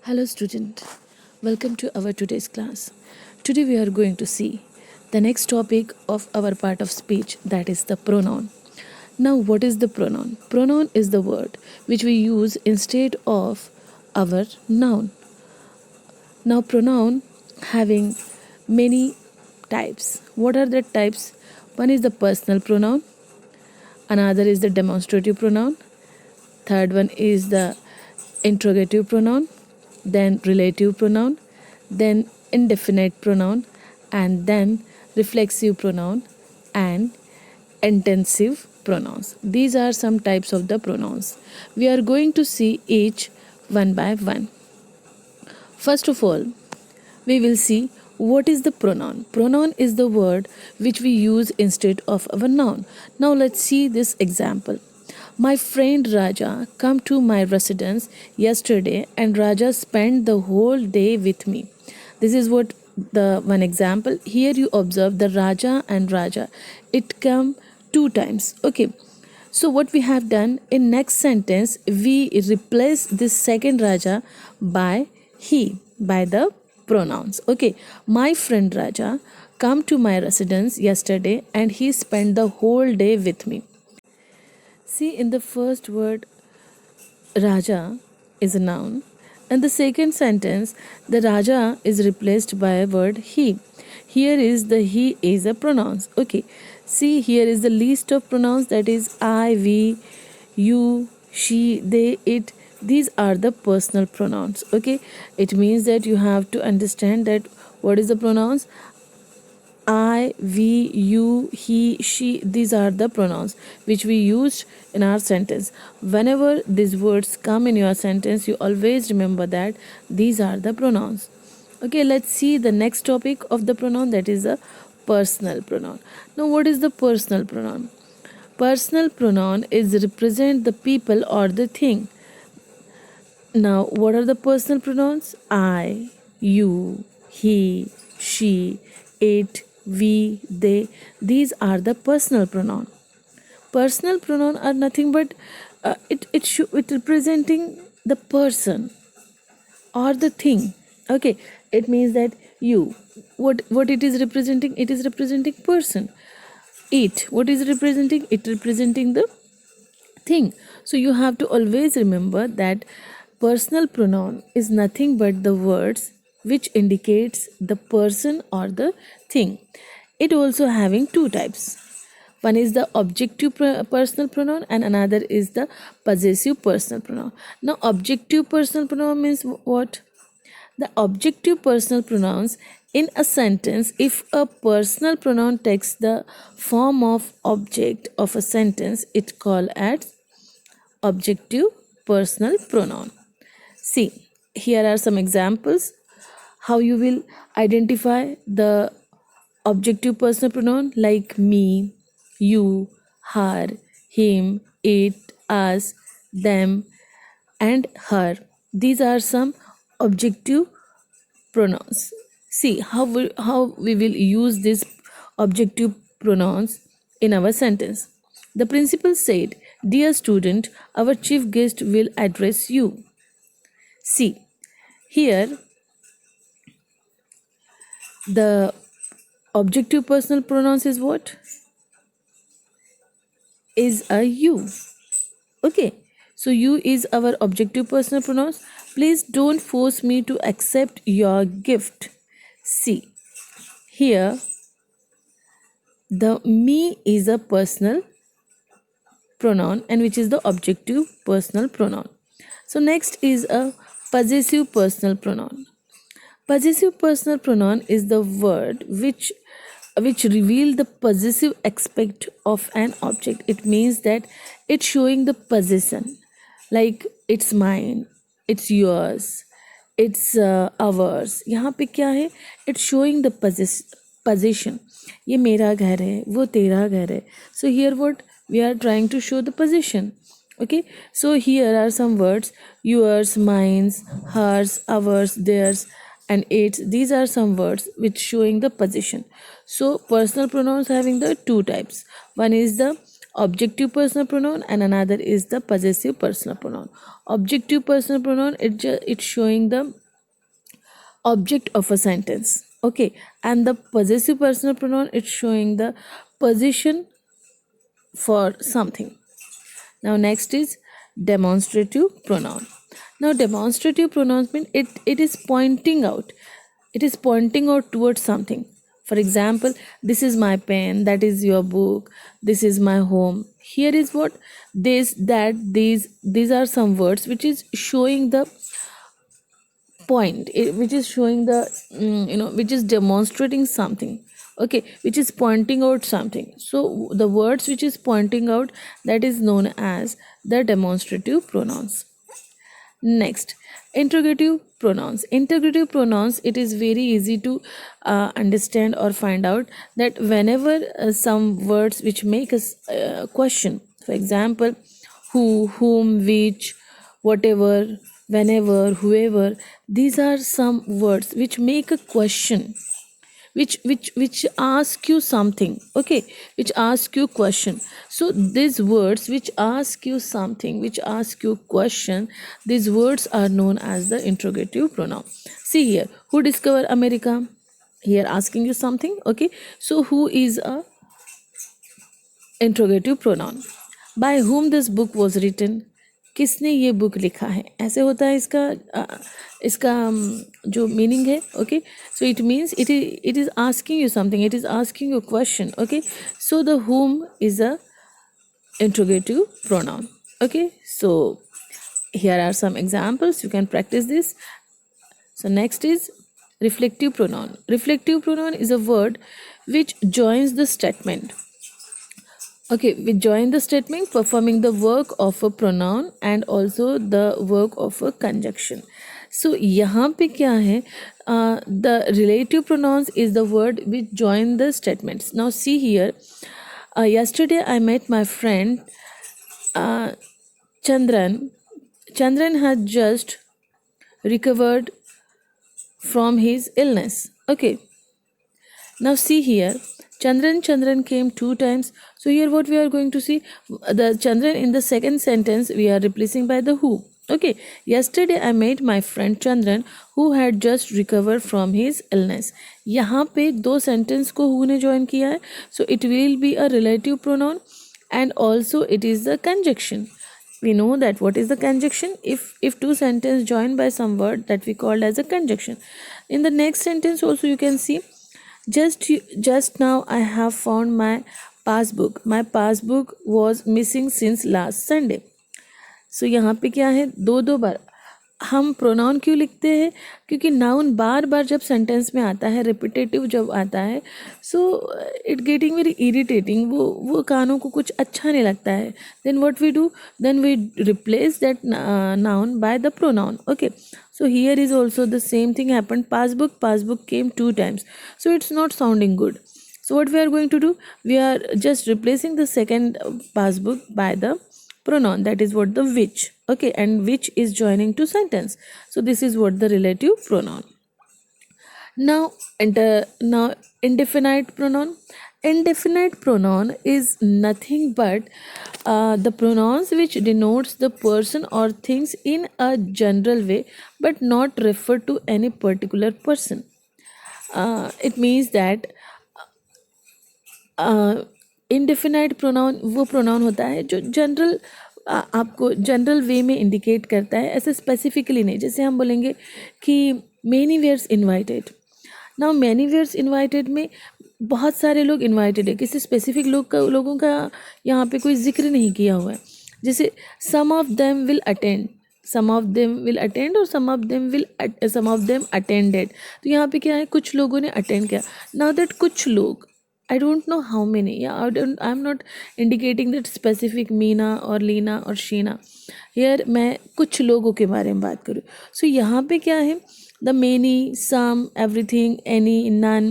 Hello student, welcome to our today's class. Today we are going to see the next topic of our part of speech, that is the pronoun. Now what is the pronoun? Pronoun is the word which we use instead of our noun. Now pronoun having many types. What are the types? One is the personal pronoun, another is the demonstrative pronoun, third one is the interrogative pronoun, then relative pronoun, then indefinite pronoun, and then reflexive pronoun and intensive pronouns. These are some types of the pronouns. We are going to see each one by one. First of all, we will see what is the pronoun. Pronoun is the word which we use instead of our noun. Now let's see this example. My friend Raja come to my residence yesterday and Raja spent the whole day with me. This is what the one example. Here you observe the Raja and Raja. It come two times. Okay. So what we have done in next sentence, we replace this second Raja by he, by the pronouns. Okay. My friend Raja come to my residence yesterday and he spent the whole day with me. See, in the first word, Raja is a noun, and the second sentence, the Raja is replaced by a word he. Here is the he is a pronouns. Okay, see, here is the list of pronouns, that is I, we, you, she, they, it. These are the personal pronouns. Okay, it means that you have to understand that what is the pronouns. I, we, you, he, she, these are the pronouns which we used in our sentence. Whenever these words come in your sentence, you always remember that these are the pronouns. Okay, let's see the next topic of the pronoun, that is a personal pronoun. Now, what is the personal pronoun? Personal pronoun is represent the people or the thing. Now, what are the personal pronouns? I, you, he, she, it, we, they. These are the personal pronoun. Personal pronoun are nothing but it representing the person or the thing. Okay, it means that you. What it is representing? It is representing person. It. What is representing? It representing the thing. So you have to always remember that personal pronoun is nothing but the words which indicates the person or the thing. It also having two types. One is the objective personal pronoun and another is the possessive personal pronoun. Now objective personal pronoun means what? The objective personal pronouns in a sentence, if a personal pronoun takes the form of object of a sentence, it called as objective personal pronoun. See, here are some examples how you will identify the objective personal pronoun, like me, you, her, him, it, us, them, and her. These are some objective pronouns. See how we will use these objective pronouns in our sentence. The principal said, "Dear student, our chief guest will address you." See, here the objective personal pronouns is what? Is a you. Okay, so you is our objective personal pronouns. Please don't force me to accept your gift. See, here the me is a personal pronoun and which is the objective personal pronoun. So next is a possessive personal pronoun. Possessive personal pronoun is the word which reveal the possessive aspect of an object. It means that it's showing the possession, like it's mine, it's yours, it's ours. यहाँ पे क्या है? It's showing the possession. ये मेरा घर है, वो तेरा घर है. So here what we are trying to show the possession. Okay, so here are some words: yours, mine's, hers, ours, theirs, and its. These are some words which showing the possession. So personal pronouns having the two types. One is the objective personal pronoun, and another is the possessive personal pronoun. Objective personal pronoun, it's showing the object of a sentence, okay, and the possessive personal pronoun, it's showing the position for something. Now next is demonstrative pronoun. Now demonstrative pronouns mean it is pointing out. It is pointing out towards something. For example, this is my pen, that is your book, this is my home. Here is what this, that, these are some words which is showing the point, which is showing the which is demonstrating something, okay, which is pointing out something. So the words which is pointing out, that is known as the demonstrative pronouns. Next, interrogative pronouns. Interrogative pronouns, it is very easy to understand or find out that whenever some words which make us question, for example, who, whom, which, whatever, whenever, whoever, these are some words which make a question, which ask you something, okay, which ask you question. So these words which ask you something, which ask you question, these words are known as the interrogative pronoun. See here, who discovered America? Here asking you something, okay. So who is a interrogative pronoun. By whom this book was written, किसने ये book लिखा है, ऐसे होता है इसका जो meaning है, okay. So it means it is asking you something, it is asking you question, okay. So the whom is a interrogative pronoun, okay. So here are some examples, you can practice this. So next is reflective pronoun. Reflective pronoun is a word which joins the statement, okay, we join the statement performing the work of a pronoun and also the work of a conjunction. So यहाँ पे क्या है, the relative pronouns is the word which join the statements. Now see here, yesterday I met my friend Chandran. Chandran had just recovered from his illness, okay. Now see here, Chandran came 2 times. So here what we are going to see, the Chandran in the second sentence we are replacing by the who, okay. Yesterday I met my friend Chandran who had just recovered from his illness. यहाँ पे 2 sentence को who ने join किया है, so it will be a relative pronoun and also it is the conjunction. We know that what is the conjunction. If 2 sentences joined by some word, that we called as a conjunction. In the next sentence also you can see, just now I have found my passbook. My passbook was missing since last Sunday. So यहाँ पे क्या है, 2 बार हम pronoun क्यों लिखते हैं, क्योंकि noun बार बार जब सेंटेंस में आता है, रिपीटेटिव जब आता है, so it getting very irritating, वो कानों को कुछ अच्छा नहीं लगता है. Then what we do, then we replace that noun by the pronoun, okay. So here is also the same thing happened. Passbook came 2 times. So it's not sounding good. So what we are going to do? We are just replacing the second passbook by the pronoun. That is what the which. Okay, and which is joining to sentence. So this is what the relative pronoun. Now indefinite pronoun. Indefinite pronoun is nothing but the pronouns which denotes the person or things in a general way but not refer to any particular person. It means that indefinite pronoun वो pronoun होता है जो general आपको general वे में indicate करता है, ऐसे specifically नहीं. जैसे हम बोलेंगे कि many were invited. Now many were invited में बहुत सारे लोग इन्वाइटेड है, किसी स्पेसिफिक लोगों का यहाँ पे कोई जिक्र नहीं किया हुआ है. जैसे some of them will attend, some of them will attend और सम ऑफ देम अटेंडेड. तो यहाँ पे क्या है, कुछ लोगों ने अटेंड किया. नाउ दैट कुछ लोग, I don't know how many. Yeah, I'm not indicating that specific Meena or Leena or Sheena. Here मैं कुछ लोगों के बारे में बात करूँ. So यहाँ पे क्या है, the many, some, everything, any, none,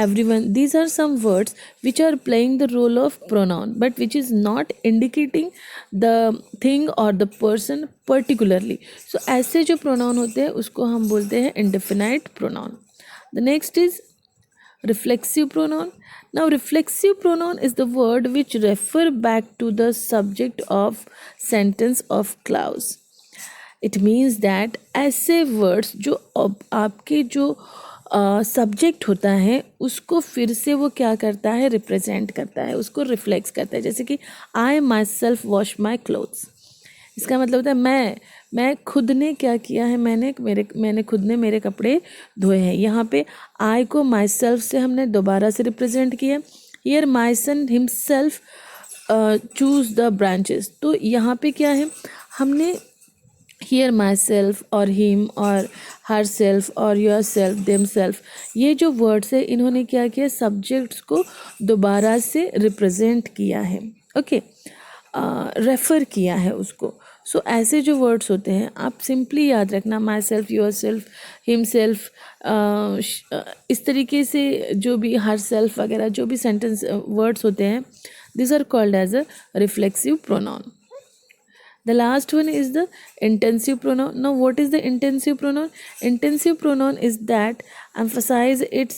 everyone. These are some words which are playing the role of pronoun, but which is not indicating the thing or the person particularly. So ऐसे जो pronoun होते हैं उसको हम बोलते हैं indefinite pronoun. The next is Reflexive pronoun. Now, reflexive pronoun is the word which refer back to the subject of sentence of clause. It means that ऐसे words जो आपके जो सब्जेक्ट होता है उसको फिर से वो क्या करता है, रिप्रेजेंट करता है, उसको रिफ्लेक्स करता है. जैसे कि I myself wash my clothes. इसका मतलब होता है मैं खुद ने क्या किया है, मैंने खुद ने मेरे कपड़े धोए हैं. यहाँ पे आई को माई सेल्फ से हमने दोबारा से रिप्रेजेंट किया. Here my son himself choose the branches. तो यहाँ पे क्या है, हमने हियर माई सेल्फ और हिम और हर सेल्फ और योर सेल्फ देम सेल्फ, ये जो वर्ड्स है इन्होंने क्या किया, सब्जेक्ट्स को दोबारा से रिप्रेजेंट किया है. ओके, रेफ़र किया है उसको. सो ऐसे जो वर्ड्स होते हैं आप सिंपली याद रखना, my self, your self, him self, इस तरीके से जो भी हर सेल्फ वगैरह जो भी सेंटेंस वर्ड्स होते हैं, this are called as a reflexive pronoun. The last one is the intensive pronoun. Now, what is the intensive pronoun? Intensive pronoun is that emphasize its